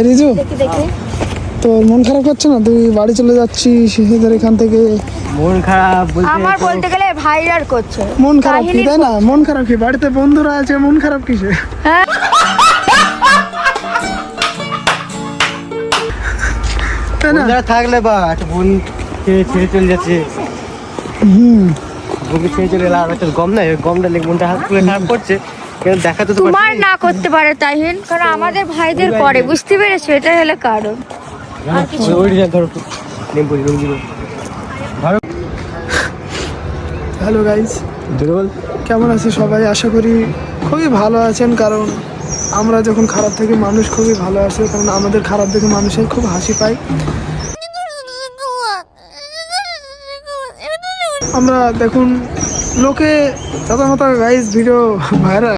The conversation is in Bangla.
রিজু, তোর মন খারাপ করছে না? তুই বাড়ি চলে যাচ্ছিস তোর এখান থেকে। মন খারাপ আমার বলতে গেলে ভাইরাল করছে। মন খারাপ কি, তাই না? মন খারাপ কি? বাড়িতে বন্ধুরা আছে, মন খারাপ কিসে? হ্যাঁ, তাই না? বন্ধুরা থাকলে বা একটা বোন ছেড়ে চলে যাচ্ছে, বোনকে ছেড়ে চলে এলাম, একটা গম নাই, ওই গমটা লেগে মনটা হাত করে খারাপ করছে, কিন্তু দেখা তো তোমার না করতে পারে তাইহিন, কারণ আমাদের ভাইদের করে, বুঝতে পেরেছো? এটাই হলো কারণ। হ্যালো গাইস, কেমন আছে সবাই? আশা করি খুবই ভালো আছেন, কারণ আমরা যখন খারাপ থাকি মানুষ খুবই ভালো আছে, কারণ আমাদের খারাপ দেখে মানুষের খুব হাসি পায়। আমরা দেখুন লোকে কথা গাইস ভিডিও ভাইরাল